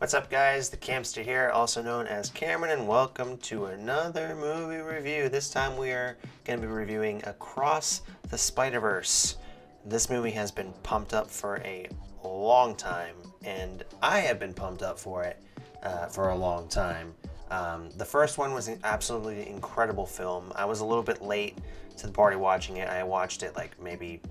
What's up, guys? The Campster here, also known as Cameron, and welcome to another movie review. This time we are going to be reviewing Across the Spider-Verse. This movie has been pumped up for a long time, and I have been pumped up for it for a long time. The first one was an absolutely incredible film. I was a little bit late to the party watching it. I watched it maybe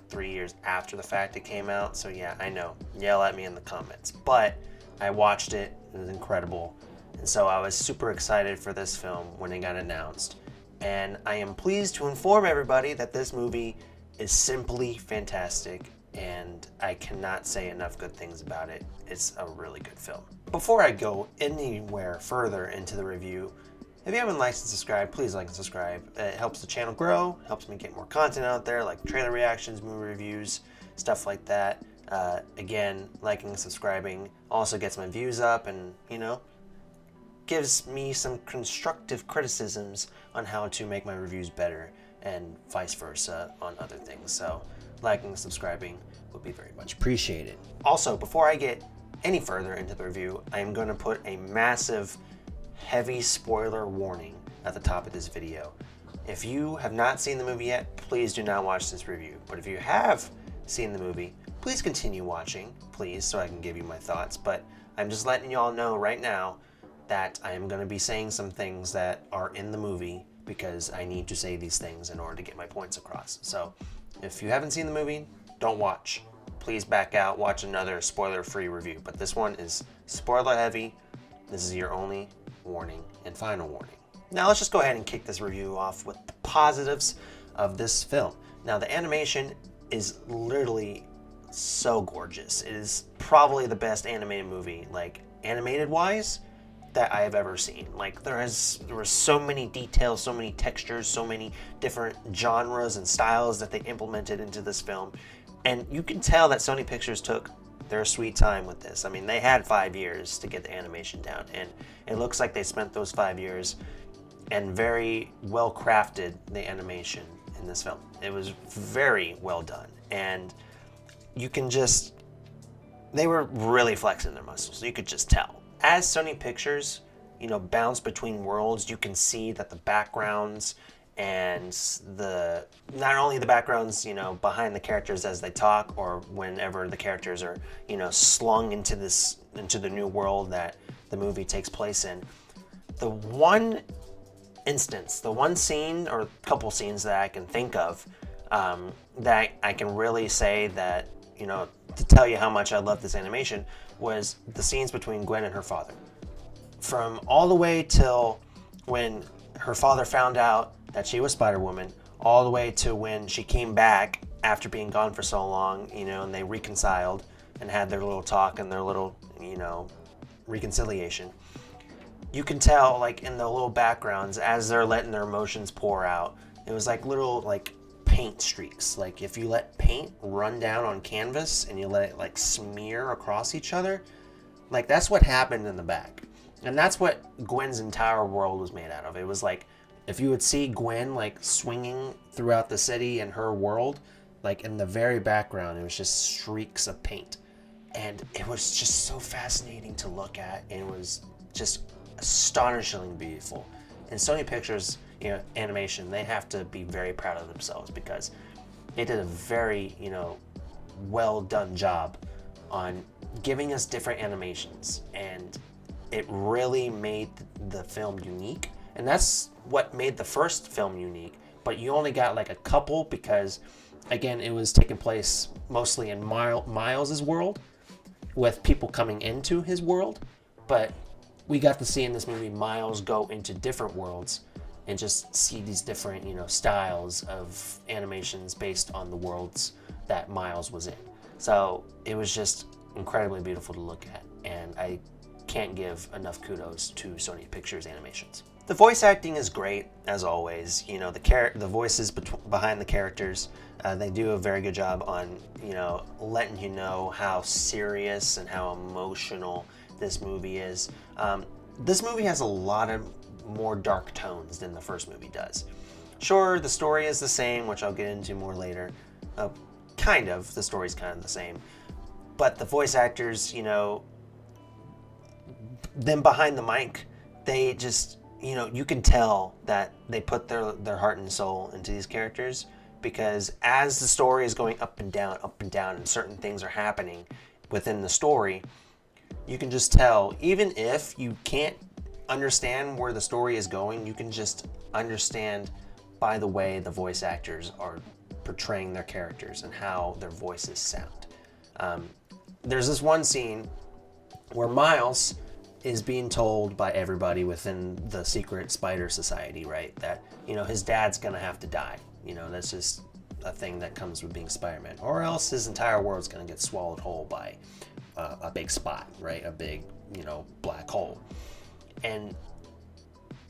3 years after the fact it came out. So yeah, I know. Yell at me in the comments. But I watched it. It was incredible. And so I was super excited for this film when it got announced. And I am pleased to inform everybody that this movie is simply fantastic. And I cannot say enough good things about it. It's a really good film. Before I go anywhere further into the review, if you haven't liked and subscribed, please like and subscribe. It helps the channel grow, helps me get more content out there, like trailer reactions, movie reviews, stuff like that. Again, liking and subscribing also gets my views up and, gives me some constructive criticisms on how to make my reviews better and vice versa on other things. So liking and subscribing would be very much appreciated. Also, before I get any further into the review, I am going to put a massive heavy spoiler warning at the top of this video. If you have not seen the movie yet, please do not watch this review. But if you have seen the movie, please continue watching, please, so I can give you my thoughts. But I'm just letting you all know right now that I am going to be saying some things that are in the movie because I need to say these things in order to get my points across. So if you haven't seen the movie, don't watch. Please back out, watch another spoiler-free review. But this one is spoiler heavy. This is your only warning and final warning. Now let's just go ahead and kick this review off with the positives of this film. Now the animation is literally so gorgeous. It is probably the best animated movie, animated wise, that I have ever seen. There were so many details, so many textures, so many different genres and styles that they implemented into this film. And you can tell that Sony Pictures took their sweet time with this. I mean, they had 5 years to get the animation down, and it looks like they spent those 5 years and very well crafted the animation in this film. It was very well done, and you can they were really flexing their muscles. You could just tell. As Sony Pictures, bounce between worlds, you can see that the backgrounds and not only the backgrounds, behind the characters as they talk or whenever the characters are, slung into the new world that the movie takes place in. The one scene or couple scenes that I can think of that I can really say that, to tell you how much I love this animation was the scenes between Gwen and her father. From all the way till when her father found out that she was Spider-Woman, all the way to when she came back after being gone for so long, and they reconciled and had their little talk and their little, reconciliation. You can tell, in the little backgrounds, as they're letting their emotions pour out, it was little, paint streaks. If you let paint run down on canvas and you let it, smear across each other, that's what happened in the back. And that's what Gwen's entire world was made out of. It was if you would see Gwen swinging throughout the city and her world, in the very background, it was just streaks of paint. And it was just so fascinating to look at. It was just astonishingly beautiful. And Sony Pictures, animation, they have to be very proud of themselves because they did a very, well done job on giving us different animations. And it really made the film unique. And that's what made the first film unique. But you only got a couple because, again, it was taking place mostly in Miles' world with people coming into his world. But we got to see in this movie Miles go into different worlds and just see these different, styles of animations based on the worlds that Miles was in. So it was just incredibly beautiful to look at. And I can't give enough kudos to Sony Pictures animations. The voice acting is great, as always. The voices behind the characters, they do a very good job on, letting you know how serious and how emotional this movie is. This movie has a lot of more dark tones than the first movie does. Sure, the story is the same, which I'll get into more later. The story's kind of the same. But the voice actors, them behind the mic, they just, you can tell that they put their heart and soul into these characters, because as the story is going up and down, and certain things are happening within the story, you can just tell, even if you can't understand where the story is going, you can just understand by the way the voice actors are portraying their characters and how their voices sound. There's this one scene where Miles is being told by everybody within the secret spider society, right, that, his dad's gonna have to die. That's just a thing that comes with being Spider-Man, or else his entire world's gonna get swallowed whole by a big spot, right, a big, black hole. And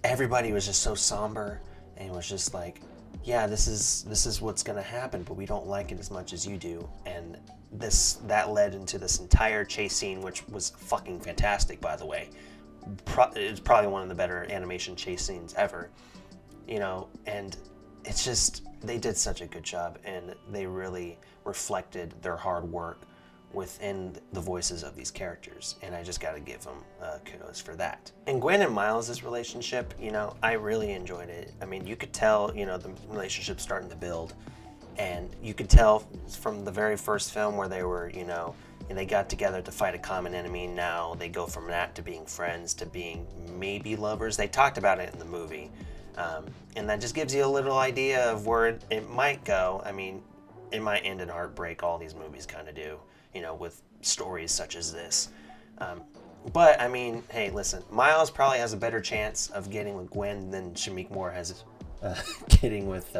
everybody was just so somber, and was just like, yeah, this is what's gonna happen, but we don't like it as much as you do. And that led into this entire chase scene, which was fucking fantastic, by the way. It's probably one of the better animation chase scenes ever, and it's just, they did such a good job, and they really reflected their hard work within the voices of these characters, and I just gotta give them kudos for that. And Gwen and Miles' relationship, I really enjoyed it. I mean, you could tell, the relationship starting to build, and you could tell from the very first film where they were, and they got together to fight a common enemy. Now they go from that to being friends to being maybe lovers. They talked about it in the movie, and that just gives you a little idea of where it might go. I mean, it might end in heartbreak. All these movies kind of do, with stories such as this. But, I mean, hey, listen, Miles probably has a better chance of getting with Gwen than Shameik Moore has getting with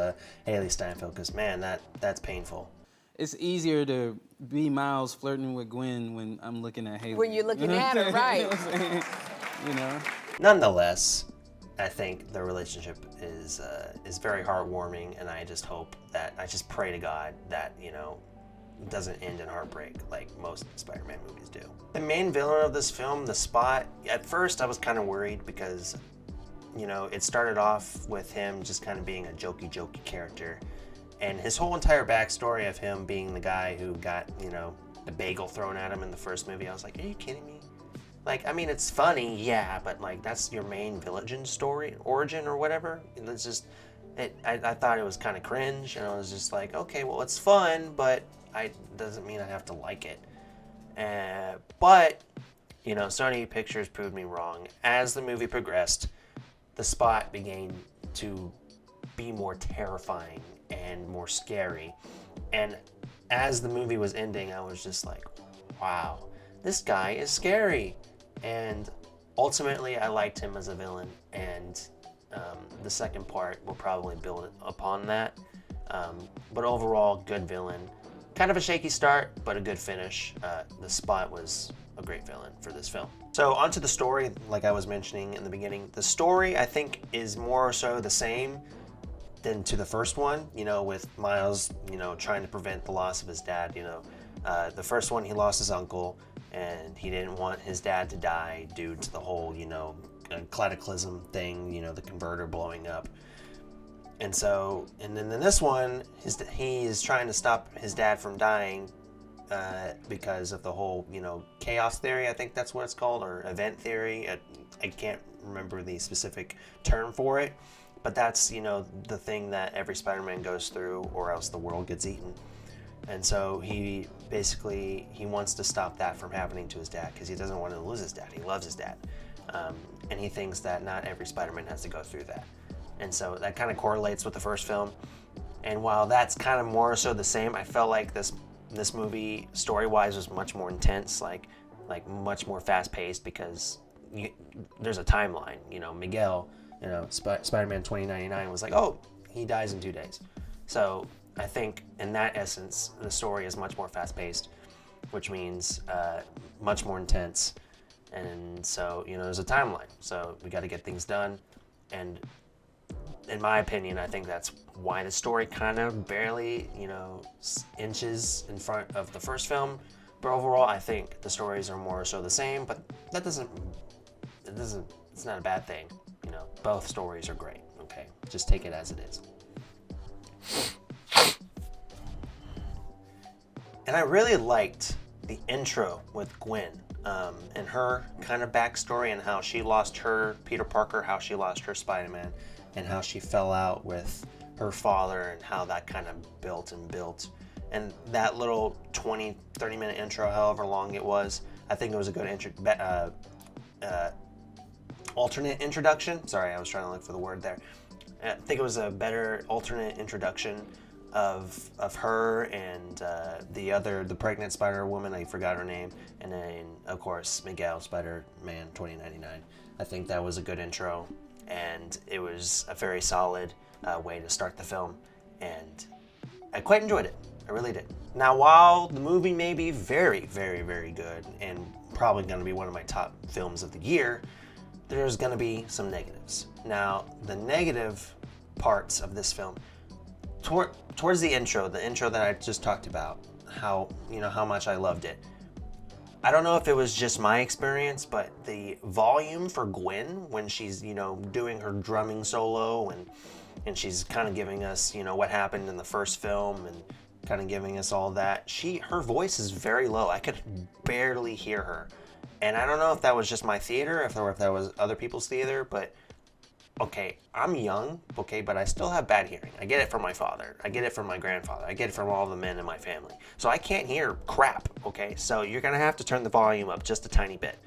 Hailee Steinfeld, because, man, that's painful. It's easier to be Miles flirting with Gwen when I'm looking at Hailee. When you're looking at her, right. Nonetheless, I think the relationship is very heartwarming, and I just pray to God that, it doesn't end in heartbreak like most Spider-Man movies do. The main villain of this film, the Spot, at first I was kind of worried because, it started off with him just kind of being a jokey character. And his whole entire backstory of him being the guy who got, the bagel thrown at him in the first movie, I was like, are you kidding me? Like, I mean, it's funny, yeah, but like, that's your main villain story, origin or whatever. It's just, I thought it was kind of cringe, and I was just like, okay, well, it's fun, but doesn't mean I have to like it. But, Sony Pictures proved me wrong. As the movie progressed, the Spot began to be more terrifying and more scary. And as the movie was ending, I was just like, wow, this guy is scary. And ultimately, I liked him as a villain, and the second part will probably build upon that. But overall, good villain. Kind of a shaky start, but a good finish. The Spot was a great villain for this film. So onto the story, like I was mentioning in the beginning. The story, I think, is more so the same than to the first one, with Miles, trying to prevent the loss of his dad. The first one, he lost his uncle, and he didn't want his dad to die due to the whole, cataclysm thing, the converter blowing up. And then in this one, he is trying to stop his dad from dying because of the whole, chaos theory, I think that's what it's called, or event theory. I can't remember the specific term for it, but that's, the thing that every Spider-Man goes through, or else the world gets eaten. And so he wants to stop that from happening to his dad, because he doesn't want to lose his dad. He loves his dad. And he thinks that not every Spider-Man has to go through that. And so that kind of correlates with the first film. And while that's kind of more so the same, I felt like this movie, story-wise, was much more intense, like much more fast-paced, because there's a timeline. Miguel, Spider-Man 2099 was like, oh, he dies in 2 days. So I think in that essence, the story is much more fast-paced, which means much more intense. And so, there's a timeline. So we got to get things done. And in my opinion, I think that's why the story kind of barely, inches in front of the first film. But overall, I think the stories are more so the same, but it's not a bad thing. Both stories are great, okay? Just take it as it is. And I really liked the intro with Gwen. and her kind of backstory and how she lost her Peter Parker, how she lost her Spider-Man, and how she fell out with her father and how that kind of built and built. And that little 20, 30-minute intro, however long it was, I think it was a good alternate introduction. Sorry, I was trying to look for the word there. I think it was a better alternate introduction of her and the pregnant Spider Woman. I forgot her name, and then of course Miguel Spider-Man 2099. I think that was a good intro, and it was a very solid way to start the film, and I quite enjoyed it. I really did. Now, while the movie may be very, very, very good and probably going to be one of my top films of the year, there's going to be some negatives. Now, the negative parts of this film, towards the intro that I just talked about, how much I loved it. I don't know if it was just my experience, but the volume for Gwen when she's, doing her drumming solo and she's kind of giving us, what happened in the first film and kind of giving us all that. Her voice is very low. I could barely hear her. And I don't know if that was just my theater, or if that was other people's theater, but okay, I'm young, okay, but I still have bad hearing. I get it from my father. I get it from my grandfather. I get it from all the men in my family. So I can't hear crap, okay? So you're going to have to turn the volume up just a tiny bit.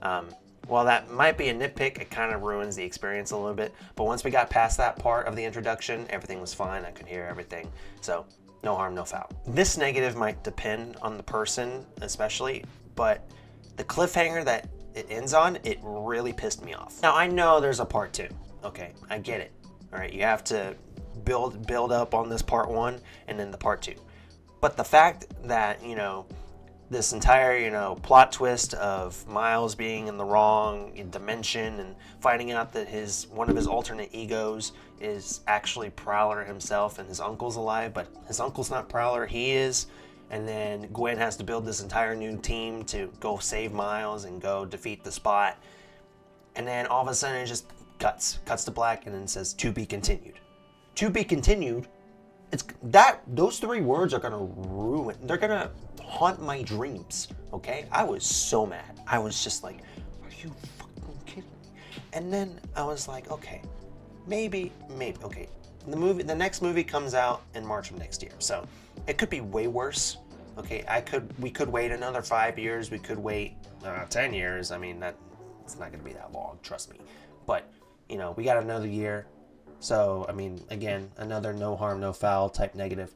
While that might be a nitpick, it kind of ruins the experience a little bit. But once we got past that part of the introduction, everything was fine. I could hear everything. So no harm, no foul. This negative might depend on the person, especially, but the cliffhanger that it ends on, it really pissed me off. Now, I know there's a part 2. Okay, I get it. All right, you have to build up on this part 1 and then the part 2. But the fact that, this entire, plot twist of Miles being in the wrong dimension and finding out that one of his alternate egos is actually Prowler himself and his uncle's alive, but his uncle's not Prowler, he is. And then Gwen has to build this entire new team to go save Miles and go defeat the Spot. And then all of a sudden it just cuts to black and then says, to be continued. To be continued? Those 3 words are gonna they're gonna haunt my dreams, okay? I was so mad. I was just like, are you fucking kidding me? And then I was like, okay, maybe, okay. The next movie comes out in March of next year, so it could be way worse. Okay, we could wait another 5 years. We could wait 10 years. I mean, it's not going to be that long, trust me. But we got another year. So I mean, again, another no harm, no foul type negative.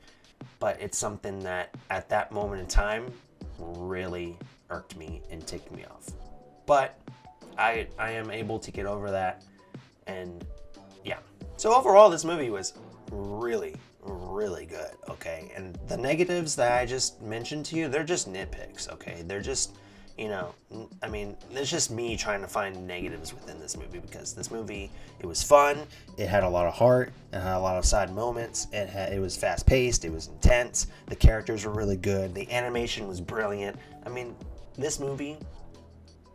But it's something that at that moment in time really irked me and ticked me off. But I am able to get over that, and yeah. So overall, this movie was really, really good, okay? And the negatives that I just mentioned to you, they're just nitpicks, okay? They're just, it's just me trying to find negatives within this movie, because this movie, it was fun, it had a lot of heart, it had a lot of side moments, it was fast-paced, it was intense, the characters were really good, the animation was brilliant. I mean, this movie,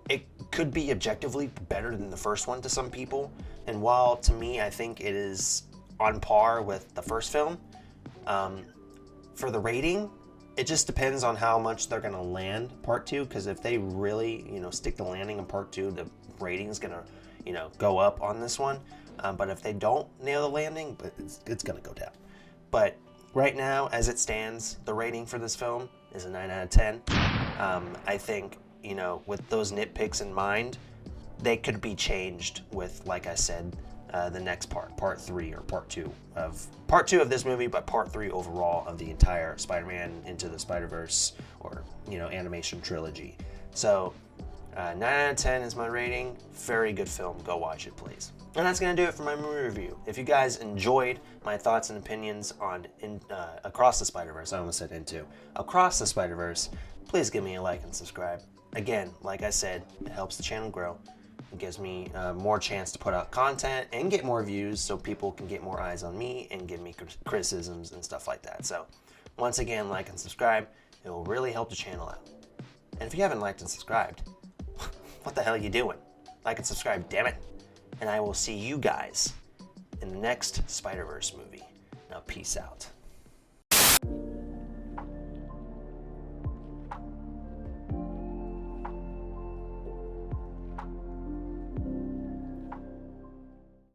it could be objectively better than the first one to some people, and while to me I think it is on par with the first film, for the rating, it just depends on how much they're going to land part 2, because if they really, stick the landing in part 2, the rating's going to, go up on this one, but if they don't nail the landing, it's going to go down. But right now, as it stands, the rating for this film is a 9 out of 10. I think, with those nitpicks in mind, they could be changed with, like I said, the next part 3 or part 2 of this movie, but part 3 overall of the entire Spider-Man Into the Spider-Verse or animation trilogy. So 9 out of 10 is my rating. Very good film. Go watch it, please. And that's gonna do it for my movie review. If you guys enjoyed my thoughts and opinions on Across the Spider-Verse, I almost said Into Across the Spider-Verse, please give me a like and subscribe. Again, like I said, it helps the channel grow. It gives me more chance to put out content and get more views, so people can get more eyes on me and give me criticisms and stuff like that. So once again, like and subscribe. It will really help the channel out. And if you haven't liked and subscribed, what the hell are you doing? Like and subscribe, damn it. And I will see you guys in the next Spider-Verse movie. Now, peace out.